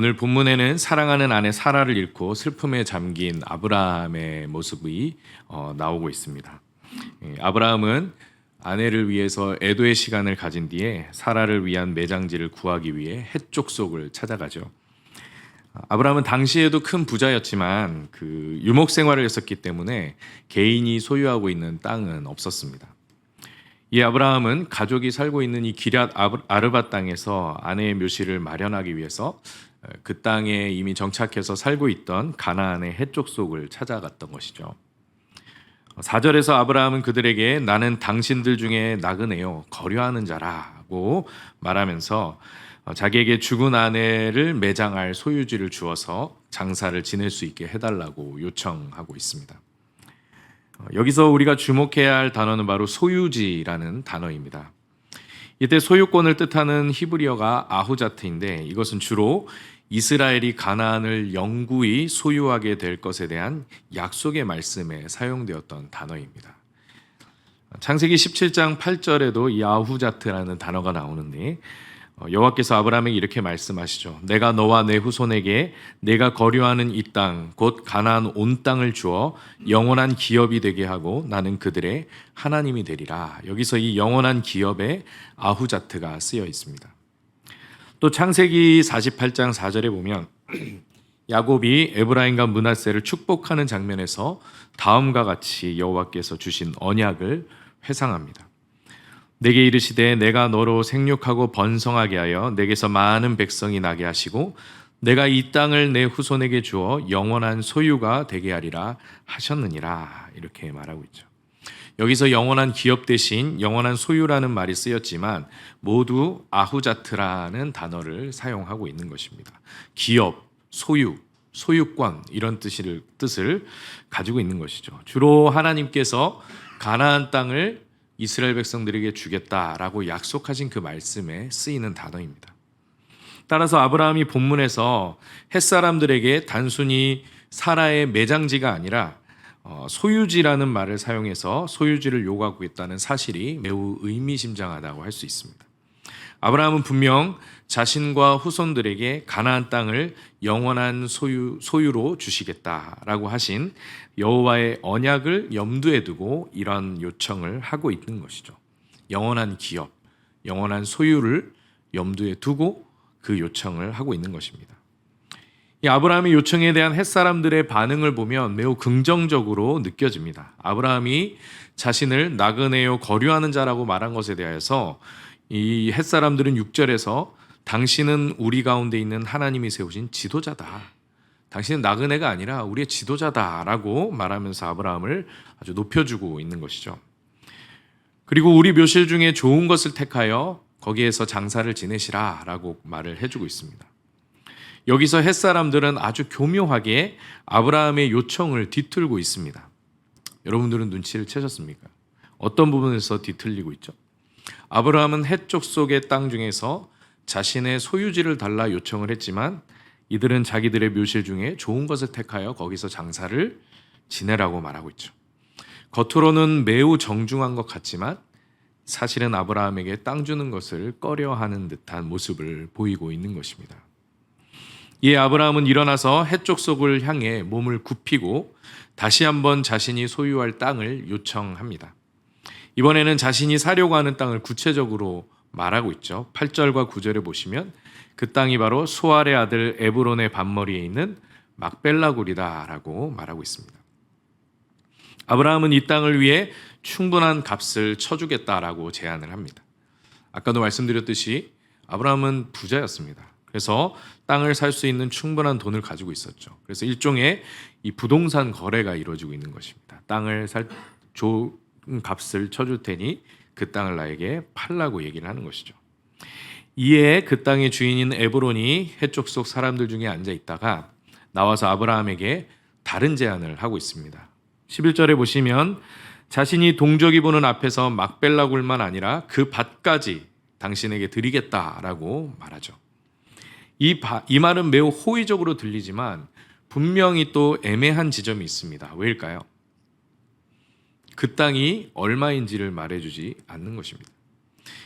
오늘 본문에는 사랑하는 아내 사라를 잃고 슬픔에 잠긴 아브라함의 모습이 나오고 있습니다. 아브라함은 아내를 위해서 애도의 시간을 가진 뒤에 사라를 위한 매장지를 구하기 위해 헷족 속을 찾아가죠. 아브라함은 당시에도 큰 부자였지만 그 유목 생활을 했었기 때문에 개인이 소유하고 있는 땅은 없었습니다. 이 아브라함은 가족이 살고 있는 이 기럇 아르바 땅에서 아내의 묘실을 마련하기 위해서 그 땅에 이미 정착해서 살고 있던 가나안의 헷족 속을 찾아갔던 것이죠. 4절에서 아브라함은 그들에게 나는 당신들 중에 나그네요 거류하는 자라고 말하면서 자기에게 죽은 아내를 매장할 소유지를 주어서 장사를 지낼 수 있게 해달라고 요청하고 있습니다. 여기서 우리가 주목해야 할 단어는 바로 소유지라는 단어입니다. 이때 소유권을 뜻하는 히브리어가 아후자트인데 이것은 주로 이스라엘이 가나안을 영구히 소유하게 될 것에 대한 약속의 말씀에 사용되었던 단어입니다. 창세기 17장 8절에도 이 아후자트라는 단어가 나오는데 여호와께서 아브라함에게 이렇게 말씀하시죠. 내가 너와 내 후손에게 내가 거류하는 이 땅 곧 가나안 온 땅을 주어 영원한 기업이 되게 하고 나는 그들의 하나님이 되리라. 여기서 이 영원한 기업에 아후자트가 쓰여 있습니다. 또 창세기 48장 4절에 보면 야곱이 에브라임과 므낫세를 축복하는 장면에서 다음과 같이 여호와께서 주신 언약을 회상합니다. 내게 이르시되 내가 너로 생육하고 번성하게 하여 내게서 많은 백성이 나게 하시고 내가 이 땅을 내 후손에게 주어 영원한 소유가 되게 하리라 하셨느니라. 이렇게 말하고 있죠. 여기서 영원한 기업 대신 영원한 소유라는 말이 쓰였지만 모두 아후자트라는 단어를 사용하고 있는 것입니다. 기업, 소유, 소유권 이런 뜻을 가지고 있는 것이죠. 주로 하나님께서 가나안 땅을 이스라엘 백성들에게 주겠다라고 약속하신 그 말씀에 쓰이는 단어입니다. 따라서 아브라함이 본문에서 햇사람들에게 단순히 사라의 매장지가 아니라 소유지라는 말을 사용해서 소유지를 요구하고 있다는 사실이 매우 의미심장하다고 할 수 있습니다. 아브라함은 분명 자신과 후손들에게 가나안 땅을 영원한 소유로 주시겠다라고 하신 여호와의 언약을 염두에 두고 이런 요청을 하고 있는 것이죠. 영원한 기업, 영원한 소유를 염두에 두고 그 요청을 하고 있는 것입니다. 이 아브라함의 요청에 대한 햇사람들의 반응을 보면 매우 긍정적으로 느껴집니다. 아브라함이 자신을 나그네요 거류하는 자라고 말한 것에 대해서 이 햇사람들은 6절에서 당신은 우리 가운데 있는 하나님이 세우신 지도자다. 당신은 나그네가 아니라 우리의 지도자다라고 말하면서 아브라함을 아주 높여주고 있는 것이죠. 그리고 우리 묘실 중에 좋은 것을 택하여 거기에서 장사를 지내시라라고 말을 해주고 있습니다. 여기서 햇사람들은 아주 교묘하게 아브라함의 요청을 뒤틀고 있습니다. 여러분들은 눈치를 채셨습니까? 어떤 부분에서 뒤틀리고 있죠? 아브라함은 헷족 속의 땅 중에서 자신의 소유지를 달라 요청을 했지만 이들은 자기들의 묘실 중에 좋은 것을 택하여 거기서 장사를 지내라고 말하고 있죠. 겉으로는 매우 정중한 것 같지만 사실은 아브라함에게 땅 주는 것을 꺼려하는 듯한 모습을 보이고 있는 것입니다. 이에 아브라함은 일어나서 헷족 속을 향해 몸을 굽히고 다시 한번 자신이 소유할 땅을 요청합니다. 이번에는 자신이 사려고 하는 땅을 구체적으로 말하고 있죠. 8절과 9절에 보시면 그 땅이 바로 수알의 아들 에브론의 반머리에 있는 막벨라굴이다라고 말하고 있습니다. 아브라함은 이 땅을 위해 충분한 값을 쳐주겠다라고 제안을 합니다. 아까도 말씀드렸듯이 아브라함은 부자였습니다. 그래서 땅을 살 수 있는 충분한 돈을 가지고 있었죠. 그래서 일종의 이 부동산 거래가 이루어지고 있는 것입니다. 땅을 좋은 값을 쳐줄 테니 그 땅을 나에게 팔라고 얘기를 하는 것이죠. 이에 그 땅의 주인인 에브론이 헷족 속 사람들 중에 앉아 있다가 나와서 아브라함에게 다른 제안을 하고 있습니다. 11절에 보시면 자신이 동족이 보는 앞에서 막벨라굴만 아니라 그 밭까지 당신에게 드리겠다라고 말하죠. 이 말은 매우 호의적으로 들리지만 분명히 또 애매한 지점이 있습니다. 왜일까요? 그 땅이 얼마인지를 말해주지 않는 것입니다.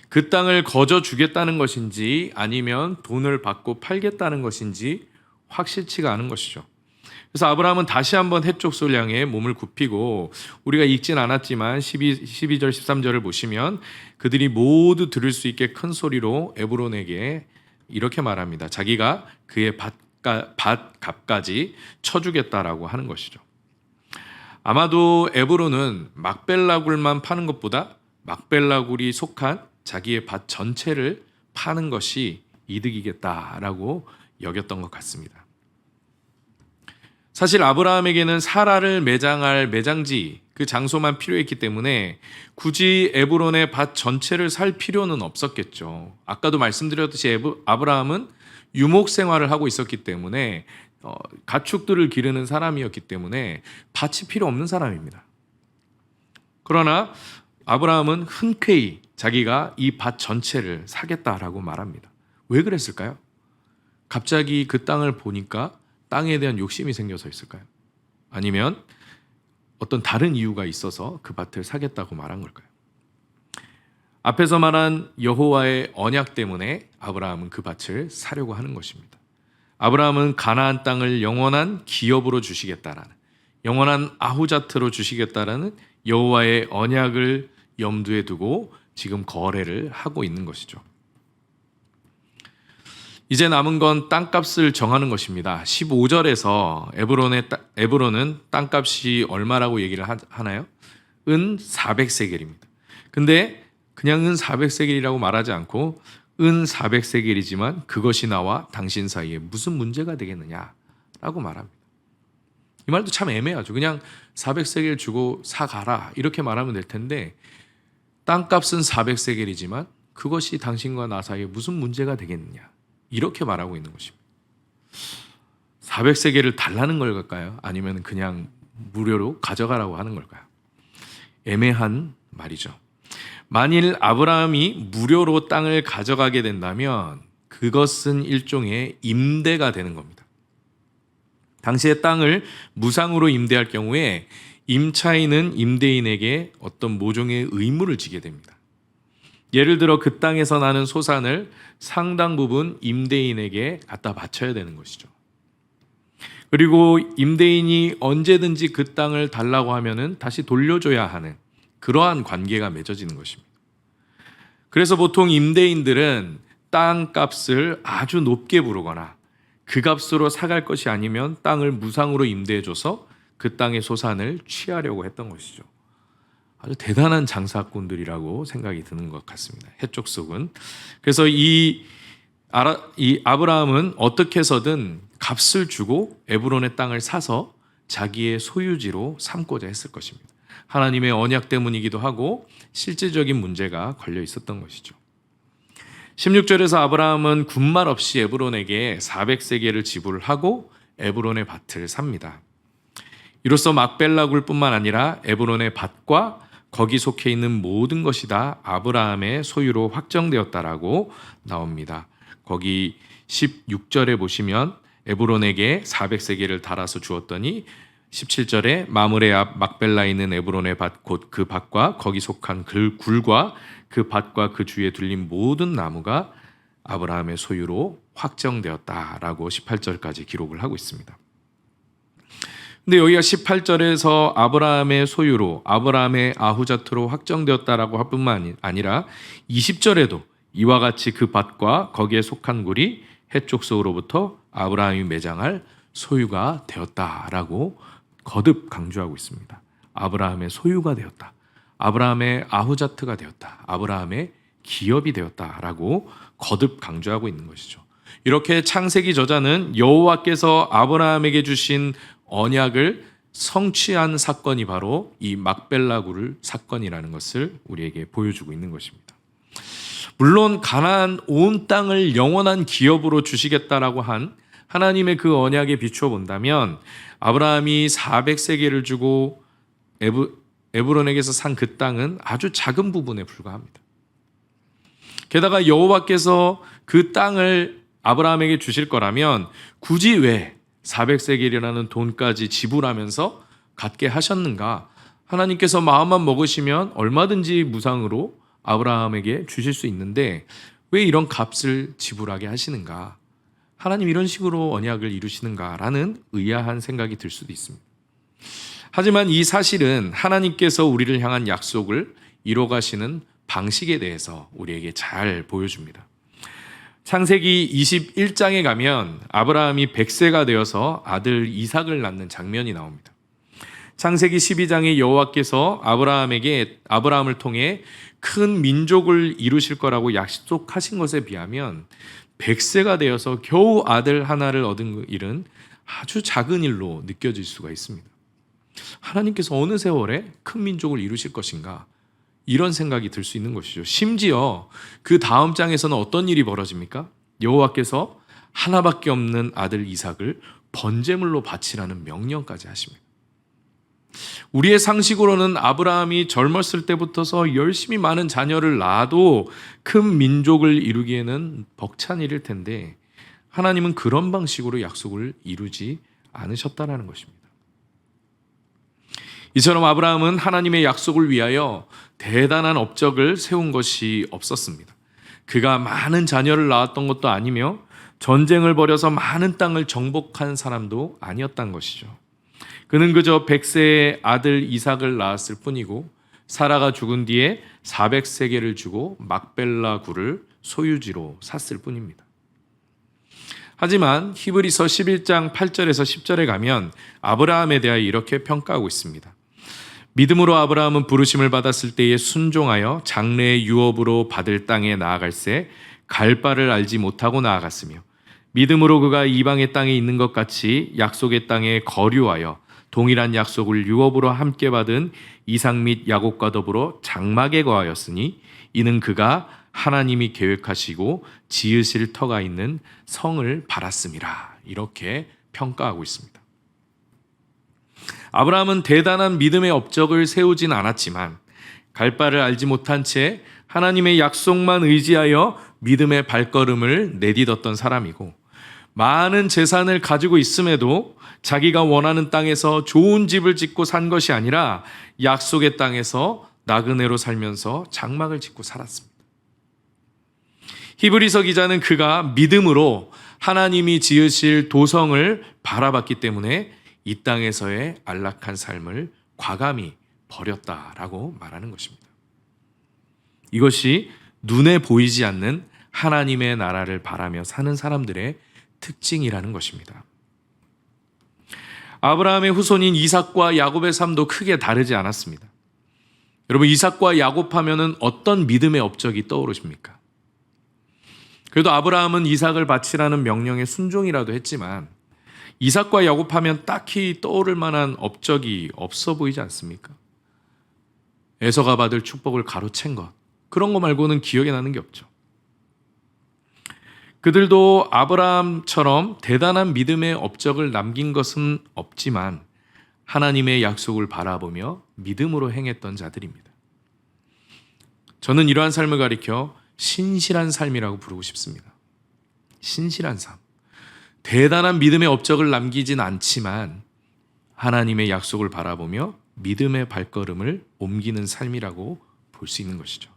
그 땅을 거저 주겠다는 것인지 아니면 돈을 받고 팔겠다는 것인지 확실치가 않은 것이죠. 그래서 아브라함은 다시 한번 해족소를 향해 몸을 굽히고, 우리가 읽진 않았지만 12절 13절을 보시면 그들이 모두 들을 수 있게 큰 소리로 에브론에게 이렇게 말합니다. 자기가 그의 밭값까지 쳐주겠다라고 하는 것이죠. 아마도 에브론은 막벨라굴만 파는 것보다 막벨라굴이 속한 자기의 밭 전체를 파는 것이 이득이겠다라고 여겼던 것 같습니다. 사실 아브라함에게는 사라를 매장할 매장지, 그 장소만 필요했기 때문에 굳이 에브론의 밭 전체를 살 필요는 없었겠죠. 아까도 말씀드렸듯이 아브라함은 유목 생활을 하고 있었기 때문에 가축들을 기르는 사람이었기 때문에 밭이 필요 없는 사람입니다. 그러나 아브라함은 흔쾌히 자기가 이 밭 전체를 사겠다라고 말합니다. 왜 그랬을까요? 갑자기 그 땅을 보니까 땅에 대한 욕심이 생겨서 있을까요? 아니면 어떤 다른 이유가 있어서 그 밭을 사겠다고 말한 걸까요? 앞에서 말한 여호와의 언약 때문에 아브라함은 그 밭을 사려고 하는 것입니다. 아브라함은 가나안 땅을 영원한 기업으로 주시겠다라는, 영원한 아후자트로 주시겠다라는 여호와의 언약을 염두에 두고 지금 거래를 하고 있는 것이죠. 이제 남은 건 땅값을 정하는 것입니다. 15절에서 에브론은 땅값이 얼마라고 얘기를 하나요? 은 400세겔입니다. 근데 그냥 은 400세겔이라고 말하지 않고 은 400세겔이지만 그것이 나와 당신 사이에 무슨 문제가 되겠느냐라고 말합니다. 이 말도 참 애매하죠. 그냥 400세겔 주고 사가라 이렇게 말하면 될 텐데, 땅값은 400세겔이지만 그것이 당신과 나 사이에 무슨 문제가 되겠느냐, 이렇게 말하고 있는 것입니다. 400세겔을 달라는 걸까요? 아니면 그냥 무료로 가져가라고 하는 걸까요? 애매한 말이죠. 만일 아브라함이 무료로 땅을 가져가게 된다면 그것은 일종의 임대가 되는 겁니다. 당시에 땅을 무상으로 임대할 경우에 임차인은 임대인에게 어떤 모종의 의무를 지게 됩니다. 예를 들어 그 땅에서 나는 소산을 상당 부분 임대인에게 갖다 바쳐야 되는 것이죠. 그리고 임대인이 언제든지 그 땅을 달라고 하면은 다시 돌려줘야 하는 그러한 관계가 맺어지는 것입니다. 그래서 보통 임대인들은 땅값을 아주 높게 부르거나 그 값으로 사갈 것이 아니면 땅을 무상으로 임대해줘서 그 땅의 소산을 취하려고 했던 것이죠. 아주 대단한 장사꾼들이라고 생각이 드는 것 같습니다. 해쪽 속은. 그래서 이 아브라함은 어떻게 해서든 값을 주고 에브론의 땅을 사서 자기의 소유지로 삼고자 했을 것입니다. 하나님의 언약 때문이기도 하고 실질적인 문제가 걸려 있었던 것이죠. 16절에서 아브라함은 군말 없이 에브론에게 400세겔을 지불하고 에브론의 밭을 삽니다. 이로써 막벨라굴뿐만 아니라 에브론의 밭과 거기 속해 있는 모든 것이 다 아브라함의 소유로 확정되었다라고 나옵니다. 거기 16절에 보시면 에브론에게 400세겔을 달아서 주었더니 17절에 마므레 앞 막벨라에 있는 에브론의 밭 곧 그 밭과 거기 속한 굴과 그 밭과 그 주위에 둘린 모든 나무가 아브라함의 소유로 확정되었다라고 18절까지 기록을 하고 있습니다. 근데 여기가 18절에서 아브라함의 소유로, 아브라함의 아후자트로 확정되었다라고 할 뿐만 아니라 20절에도 이와 같이 그 밭과 거기에 속한 굴이 해족속으로부터 아브라함이 매장할 소유가 되었다라고 거듭 강조하고 있습니다. 아브라함의 소유가 되었다. 아브라함의 아후자트가 되었다. 아브라함의 기업이 되었다라고 거듭 강조하고 있는 것이죠. 이렇게 창세기 저자는 여호와께서 아브라함에게 주신 언약을 성취한 사건이 바로 이 막벨라굴 사건이라는 것을 우리에게 보여주고 있는 것입니다. 물론 가나안 온 땅을 영원한 기업으로 주시겠다라고 한 하나님의 그 언약에 비추어 본다면 아브라함이 400세겔을 주고 에브론에게서 산 그 땅은 아주 작은 부분에 불과합니다. 게다가 여호와께서 그 땅을 아브라함에게 주실 거라면 굳이 왜 400세겔이라는 돈까지 지불하면서 갖게 하셨는가? 하나님께서 마음만 먹으시면 얼마든지 무상으로 아브라함에게 주실 수 있는데 왜 이런 값을 지불하게 하시는가? 하나님 이런 식으로 언약을 이루시는가라는 의아한 생각이 들 수도 있습니다. 하지만 이 사실은 하나님께서 우리를 향한 약속을 이뤄가시는 방식에 대해서 우리에게 잘 보여줍니다. 창세기 21장에 가면 아브라함이 100세가 되어서 아들 이삭을 낳는 장면이 나옵니다. 창세기 12장에 여호와께서 아브라함을 통해 큰 민족을 이루실 거라고 약속하신 것에 비하면 100세가 되어서 겨우 아들 하나를 얻은 일은 아주 작은 일로 느껴질 수가 있습니다. 하나님께서 어느 세월에 큰 민족을 이루실 것인가? 이런 생각이 들 수 있는 것이죠. 심지어 그 다음 장에서는 어떤 일이 벌어집니까? 여호와께서 하나밖에 없는 아들 이삭을 번제물로 바치라는 명령까지 하십니다. 우리의 상식으로는 아브라함이 젊었을 때부터서 열심히 많은 자녀를 낳아도 큰 민족을 이루기에는 벅찬 일일 텐데 하나님은 그런 방식으로 약속을 이루지 않으셨다라는 것입니다. 이처럼 아브라함은 하나님의 약속을 위하여 대단한 업적을 세운 것이 없었습니다. 그가 많은 자녀를 낳았던 것도 아니며 전쟁을 벌여서 많은 땅을 정복한 사람도 아니었던 것이죠. 그는 그저 100세의 아들 이삭을 낳았을 뿐이고 사라가 죽은 뒤에 400세겔을 주고 막벨라 굴을 소유지로 샀을 뿐입니다. 하지만 히브리서 11장 8절에서 10절에 가면 아브라함에 대하여 이렇게 평가하고 있습니다. 믿음으로 아브라함은 부르심을 받았을 때에 순종하여 장래의 유업으로 받을 땅에 나아갈새 갈 바를 알지 못하고 나아갔으며 믿음으로 그가 이방의 땅에 있는 것 같이 약속의 땅에 거류하여 동일한 약속을 유업으로 함께 받은 이삭 및 야곱과 더불어 장막에 거하였으니 이는 그가 하나님이 계획하시고 지으실 터가 있는 성을 바랐음이라. 이렇게 평가하고 있습니다. 아브라함은 대단한 믿음의 업적을 세우진 않았지만 갈 바를 알지 못한 채 하나님의 약속만 의지하여 믿음의 발걸음을 내딛었던 사람이고 많은 재산을 가지고 있음에도 자기가 원하는 땅에서 좋은 집을 짓고 산 것이 아니라 약속의 땅에서 나그네로 살면서 장막을 짓고 살았습니다. 히브리서 기자는 그가 믿음으로 하나님이 지으실 도성을 바라봤기 때문에 이 땅에서의 안락한 삶을 과감히 버렸다라고 말하는 것입니다. 이것이 눈에 보이지 않는 하나님의 나라를 바라며 사는 사람들의 특징이라는 것입니다. 아브라함의 후손인 이삭과 야곱의 삶도 크게 다르지 않았습니다. 여러분, 이삭과 야곱 하면은 어떤 믿음의 업적이 떠오르십니까? 그래도 아브라함은 이삭을 바치라는 명령에 순종이라도 했지만 이삭과 야곱 하면 딱히 떠오를 만한 업적이 없어 보이지 않습니까? 에서가 받을 축복을 가로챈 것, 그런 거 말고는 기억에 나는 게 없죠. 그들도 아브라함처럼 대단한 믿음의 업적을 남긴 것은 없지만 하나님의 약속을 바라보며 믿음으로 행했던 자들입니다. 저는 이러한 삶을 가리켜 신실한 삶이라고 부르고 싶습니다. 신실한 삶. 대단한 믿음의 업적을 남기진 않지만 하나님의 약속을 바라보며 믿음의 발걸음을 옮기는 삶이라고 볼 수 있는 것이죠.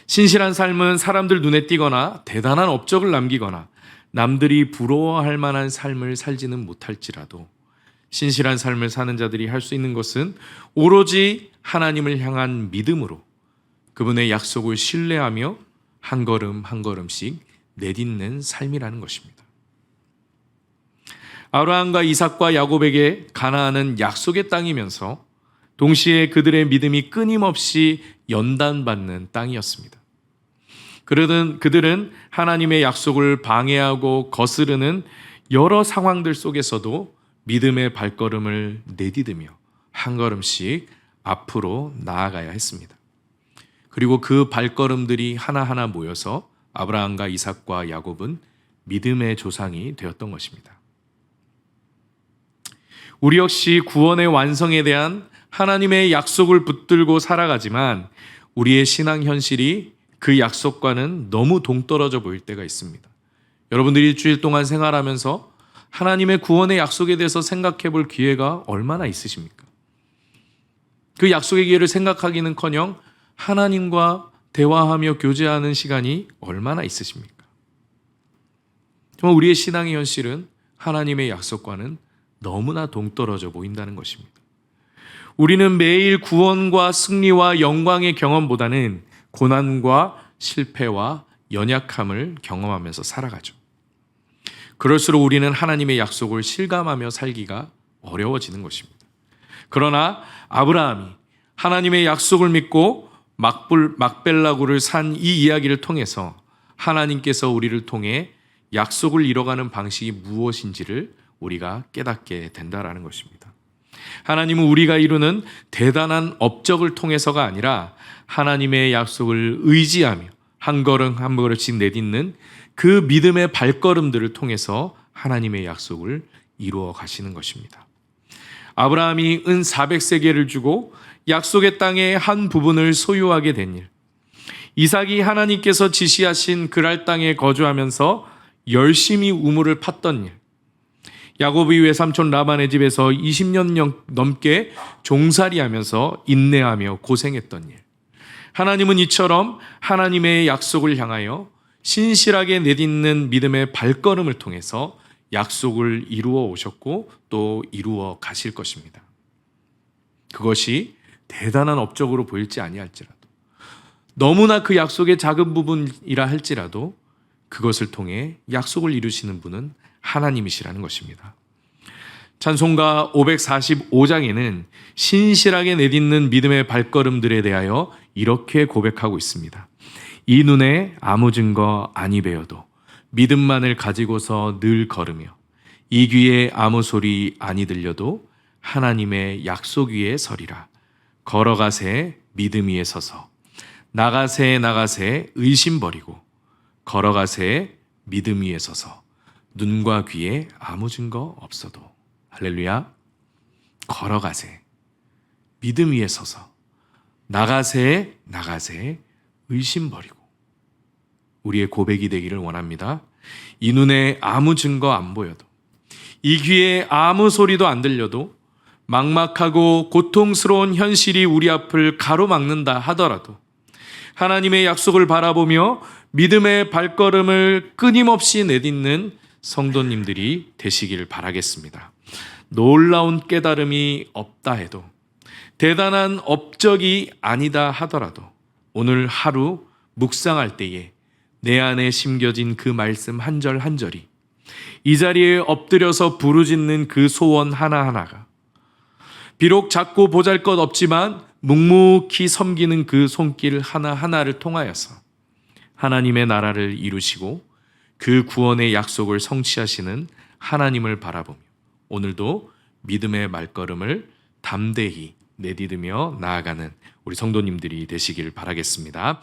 신실한 삶은 사람들 눈에 띄거나 대단한 업적을 남기거나 남들이 부러워할 만한 삶을 살지는 못할지라도 신실한 삶을 사는 자들이 할 수 있는 것은 오로지 하나님을 향한 믿음으로 그분의 약속을 신뢰하며 한 걸음 한 걸음씩 내딛는 삶이라는 것입니다. 아브라함과 이삭과 야곱에게 가나안은 약속의 땅이면서 동시에 그들의 믿음이 끊임없이 연단받는 땅이었습니다. 그들은 하나님의 약속을 방해하고 거스르는 여러 상황들 속에서도 믿음의 발걸음을 내디디며 한 걸음씩 앞으로 나아가야 했습니다. 그리고 그 발걸음들이 하나하나 모여서 아브라함과 이삭과 야곱은 믿음의 조상이 되었던 것입니다. 우리 역시 구원의 완성에 대한 하나님의 약속을 붙들고 살아가지만 우리의 신앙 현실이 그 약속과는 너무 동떨어져 보일 때가 있습니다. 여러분들이 일주일 동안 생활하면서 하나님의 구원의 약속에 대해서 생각해 볼 기회가 얼마나 있으십니까? 그 약속의 기회를 생각하기는커녕 하나님과 대화하며 교제하는 시간이 얼마나 있으십니까? 정말 우리의 신앙의 현실은 하나님의 약속과는 너무나 동떨어져 보인다는 것입니다. 우리는 매일 구원과 승리와 영광의 경험보다는 고난과 실패와 연약함을 경험하면서 살아가죠. 그럴수록 우리는 하나님의 약속을 실감하며 살기가 어려워지는 것입니다. 그러나 아브라함이 하나님의 약속을 믿고 막벨라구를 산 이 이야기를 통해서 하나님께서 우리를 통해 약속을 이뤄가는 방식이 무엇인지를 우리가 깨닫게 된다라는 것입니다. 하나님은 우리가 이루는 대단한 업적을 통해서가 아니라 하나님의 약속을 의지하며 한 걸음 한 걸음씩 내딛는 그 믿음의 발걸음들을 통해서 하나님의 약속을 이루어 가시는 것입니다. 아브라함이 은 400세겔을 주고 약속의 땅의 한 부분을 소유하게 된 일, 이삭이 하나님께서 지시하신 그랄 땅에 거주하면서 열심히 우물을 팠던 일, 야곱이 외삼촌 라반의 집에서 20년 넘게 종살이하면서 인내하며 고생했던 일, 하나님은 이처럼 하나님의 약속을 향하여 신실하게 내딛는 믿음의 발걸음을 통해서 약속을 이루어 오셨고 또 이루어 가실 것입니다. 그것이 대단한 업적으로 보일지 아니할지라도, 너무나 그 약속의 작은 부분이라 할지라도 그것을 통해 약속을 이루시는 분은 하나님이시라는 것입니다. 찬송가 545장에는 신실하게 내딛는 믿음의 발걸음들에 대하여 이렇게 고백하고 있습니다. 이 눈에 아무 증거 아니 배어도 믿음만을 가지고서 늘 걸으며, 이 귀에 아무 소리 아니 들려도 하나님의 약속 위에 서리라. 걸어가세 믿음 위에 서서, 나가세 나가세 의심 버리고, 걸어가세 믿음 위에 서서, 눈과 귀에 아무 증거 없어도. 할렐루야. 걸어가세 믿음 위에 서서, 나가세 나가세 의심 버리고. 우리의 고백이 되기를 원합니다. 이 눈에 아무 증거 안 보여도, 이 귀에 아무 소리도 안 들려도, 막막하고 고통스러운 현실이 우리 앞을 가로막는다 하더라도 하나님의 약속을 바라보며 믿음의 발걸음을 끊임없이 내딛는 성도님들이 되시기를 바라겠습니다. 놀라운 깨달음이 없다 해도, 대단한 업적이 아니다 하더라도 오늘 하루 묵상할 때에 내 안에 심겨진 그 말씀 한 절 한 절이, 이 자리에 엎드려서 부르짖는 그 소원 하나하나가, 비록 작고 보잘것 없지만 묵묵히 섬기는 그 손길 하나하나를 통하여서 하나님의 나라를 이루시고 그 구원의 약속을 성취하시는 하나님을 바라보며 오늘도 믿음의 말걸음을 담대히 내디디며 나아가는 우리 성도님들이 되시길 바라겠습니다.